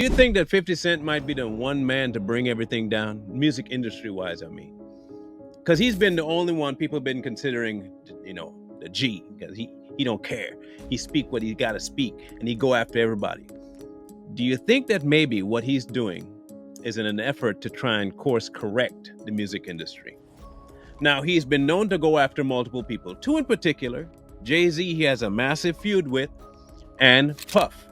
Do you think that 50 Cent might be the one man to bring everything down, music industry wise? I mean, because he's been the only one people have been considering, the G, because he don't care. He speak what he got to speak, and he go after everybody. Do you think that maybe what he's doing is in an effort to try and course correct the music industry? Now, he's been known to go after multiple people, two in particular. Jay-Z, he has a massive feud with, and Puff.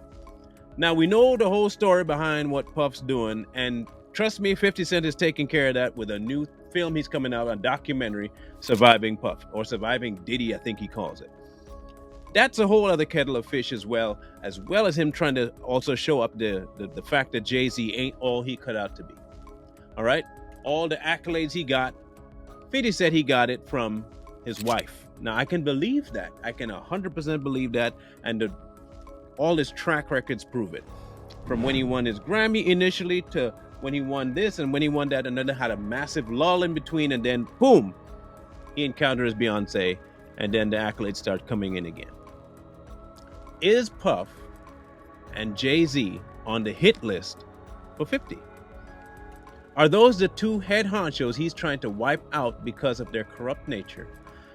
Now, we know the whole story behind what Puff's doing, and trust me, 50 Cent is taking care of that with a new film he's coming out, a documentary, Surviving Puff, or Surviving Diddy, I think he calls it. That's a whole other kettle of fish as well as him trying to also show up the fact that Jay-Z ain't all he cut out to be. All right? All the accolades he got, 50 said he got it from his wife. Now, I can believe that. I can 100% believe that, and all his track records prove it. From when he won his Grammy initially to when he won this and when he won that, and then had a massive lull in between, and then boom, he encounters Beyonce, and then the accolades start coming in again. Is Puff and Jay-Z on the hit list for 50? Are those the two head honchos he's trying to wipe out because of their corrupt nature,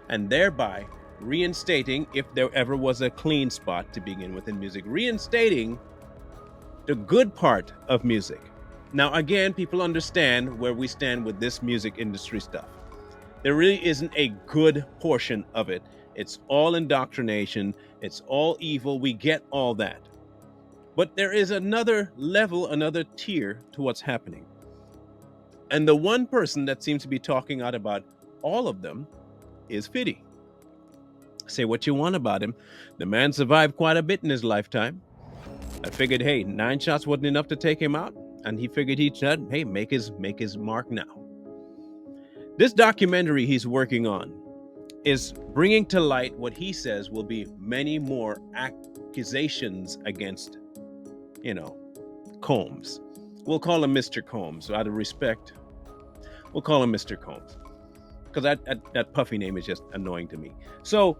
and thereby reinstating, if there ever was a clean spot to begin with in music, reinstating the good part of music? Now, again, people understand where we stand with this music industry stuff. There really isn't a good portion of it. It's all indoctrination. It's all evil. We get all that. But there is another level, another tier to what's happening. And the one person that seems to be talking out about all of them is 50. Say what you want about him. The man survived quite a bit in his lifetime. I figured, hey, 9 shots wasn't enough to take him out. And he figured he'd, hey, make his mark now. This documentary he's working on is bringing to light what he says will be many more accusations against, Combs. We'll call him Mr. Combs, out of respect. We'll call him Mr. Combs, because that puffy name is just annoying to me. So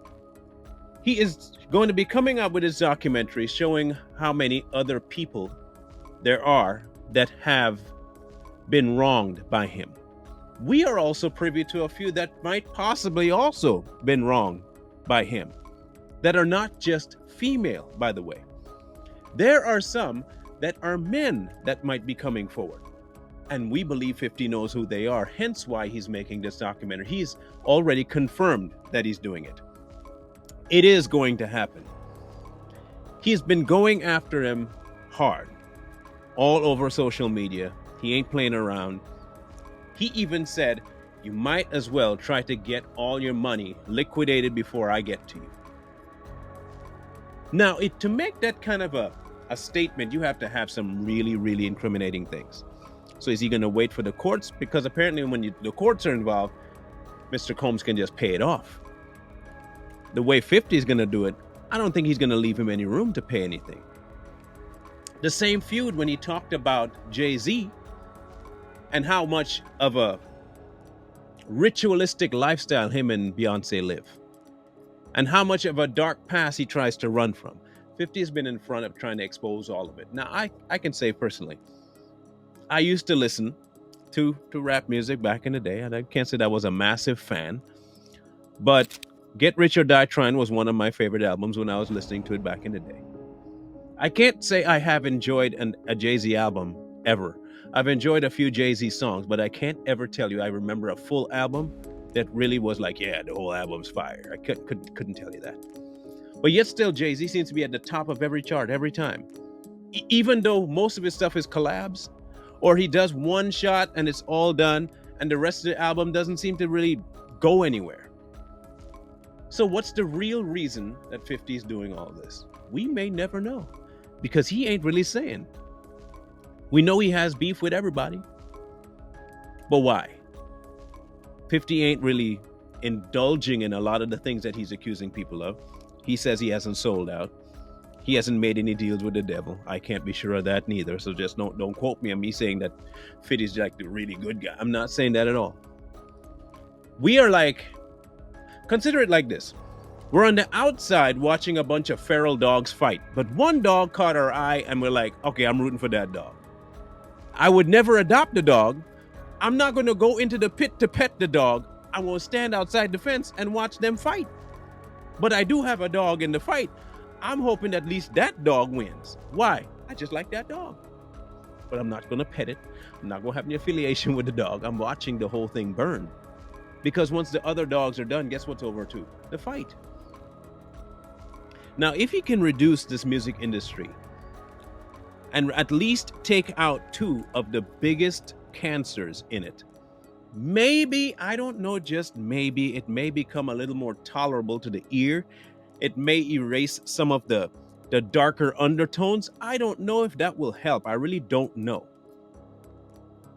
he is going to be coming out with his documentary showing how many other people there are that have been wronged by him. We are also privy to a few that might possibly also been wronged by him, that are not just female, by the way. There are some that are men that might be coming forward. And we believe 50 knows who they are, hence why he's making this documentary. He's already confirmed that he's doing it. It is going to happen. He's been going after him hard, all over social media. He ain't playing around. He even said, you might as well try to get all your money liquidated before I get to you. Now, to make that kind of a statement, you have to have some really, really incriminating things. So is he going to wait for the courts? Because apparently when the courts are involved, Mr. Combs can just pay it off. The way 50 is going to do it, I don't think he's going to leave him any room to pay anything. The same feud when he talked about Jay-Z and how much of a ritualistic lifestyle him and Beyonce live, and how much of a dark past he tries to run from. 50 has been in front of trying to expose all of it. Now, I can say personally, I used to listen to rap music back in the day, and I can't say that I was a massive fan, but Get Rich or Die Trying was one of my favorite albums when I was listening to it back in the day. I can't say I have enjoyed a Jay-Z album ever. I've enjoyed a few Jay-Z songs, but I can't ever tell you I remember a full album that really was like, yeah, the whole album's fire. I couldn't tell you that. But yet still, Jay-Z seems to be at the top of every chart every time. Even though most of his stuff is collabs, or he does one shot and it's all done, and the rest of the album doesn't seem to really go anywhere. So what's the real reason that 50 is doing all this? We may never know, because he ain't really saying. We know he has beef with everybody, but why? 50 ain't really indulging in a lot of the things that he's accusing people of. He says he hasn't sold out. He hasn't made any deals with the devil. I can't be sure of that neither. So just don't quote me on me saying that 50's like the really good guy. I'm not saying that at all. We are like, consider it like this. We're on the outside watching a bunch of feral dogs fight, but one dog caught our eye and we're like, okay, I'm rooting for that dog. I would never adopt a dog. I'm not going to go into the pit to pet the dog. I will stand outside the fence and watch them fight. But I do have a dog in the fight. I'm hoping at least that dog wins. Why? I just like that dog. But I'm not going to pet it. I'm not going to have any affiliation with the dog. I'm watching the whole thing burn. Because once the other dogs are done, guess what's over too? The fight. Now, if he can reduce this music industry and at least take out two of the biggest cancers in it, maybe, I don't know, just maybe, it may become a little more tolerable to the ear. It may erase some of the darker undertones. I don't know if that will help. I really don't know.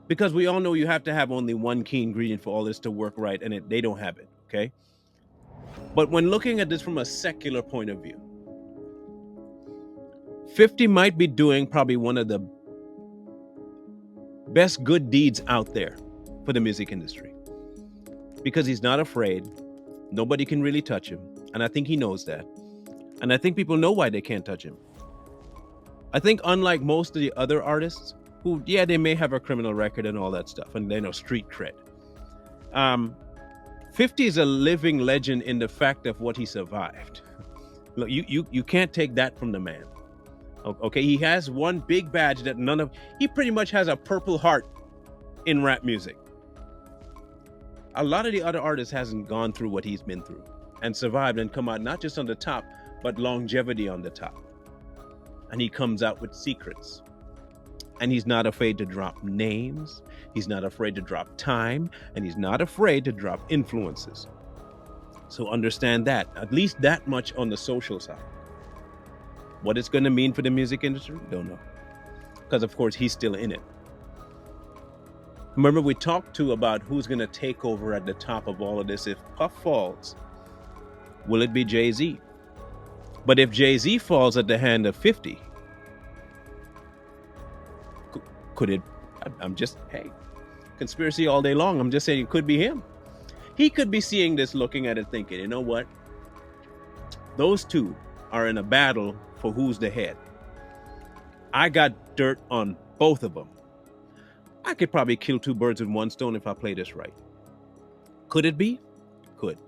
Because we all know you have to have only one key ingredient for all this to work right, and they don't have it, okay? But when looking at this from a secular point of view, 50 might be doing probably one of the best good deeds out there for the music industry. Because he's not afraid. Nobody can really touch him. And I think he knows that. And I think people know why they can't touch him. I think unlike most of the other artists, who, yeah, they may have a criminal record and all that stuff, and they know street cred. 50 is a living legend in the fact of what he survived. Look, you can't take that from the man. Okay, he has one big badge that he pretty much has a Purple Heart in rap music. A lot of the other artists hasn't gone through what he's been through and survived and come out not just on the top, but longevity on the top. And he comes out with secrets. And he's not afraid to drop names. He's not afraid to drop time. And he's not afraid to drop influences. So understand that, at least that much on the social side. What it's going to mean for the music industry, don't know. Because, of course, he's still in it. Remember, we talked about who's going to take over at the top of all of this if Puff falls. Will it be Jay-Z? But if Jay-Z falls at the hand of 50, could it? I'm just, hey, conspiracy all day long. I'm just saying it could be him. He could be seeing this, looking at it, thinking, you know what? Those two are in a battle for who's the head. I got dirt on both of them. I could probably kill two birds with one stone if I play this right. Could it be? Could.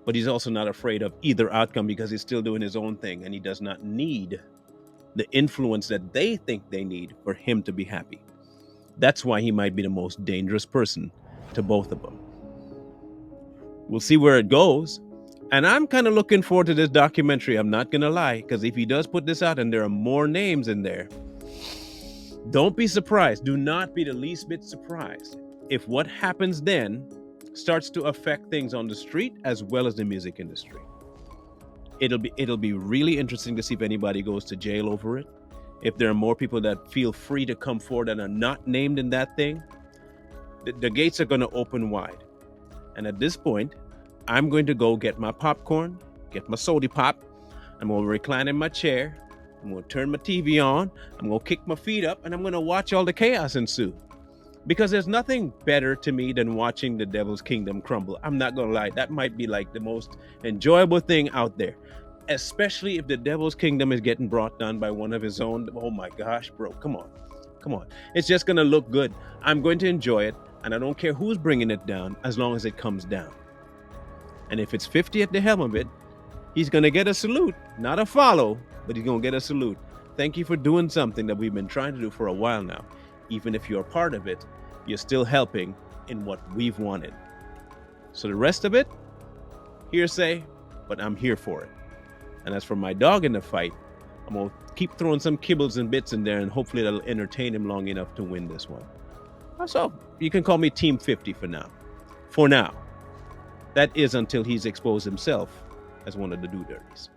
But he's also not afraid of either outcome because he's still doing his own thing and he does not need the influence that they think they need for him to be happy. That's why he might be the most dangerous person to both of them. We'll see where it goes. And I'm kind of looking forward to this documentary. I'm not going to lie, because if he does put this out and there are more names in there, don't be surprised. Do not be the least bit surprised if what happens then starts to affect things on the street as well as the music industry. It'll be really interesting to see if anybody goes to jail over it. If there are more people that feel free to come forward and are not named in that thing, the gates are going to open wide. And at this point, I'm going to go get my popcorn, get my soda pop. I'm going to recline in my chair. I'm going to turn my TV on. I'm going to kick my feet up and I'm going to watch all the chaos ensue. Because there's nothing better to me than watching the devil's kingdom crumble. I'm not going to lie. That might be like the most enjoyable thing out there. Especially if the devil's kingdom is getting brought down by one of his own. Oh my gosh, bro. Come on. Come on. It's just going to look good. I'm going to enjoy it. And I don't care who's bringing it down as long as it comes down. And if it's 50 at the helm of it, he's going to get a salute. Not a follow, but he's going to get a salute. Thank you for doing something that we've been trying to do for a while now. Even if you're a part of it, you're still helping in what we've wanted. So the rest of it, hearsay, but I'm here for it. And as for my dog in the fight, I'm going to keep throwing some kibbles and bits in there and hopefully that'll entertain him long enough to win this one. So you can call me Team 50 for now. For now. That is until he's exposed himself as one of the do-dirties.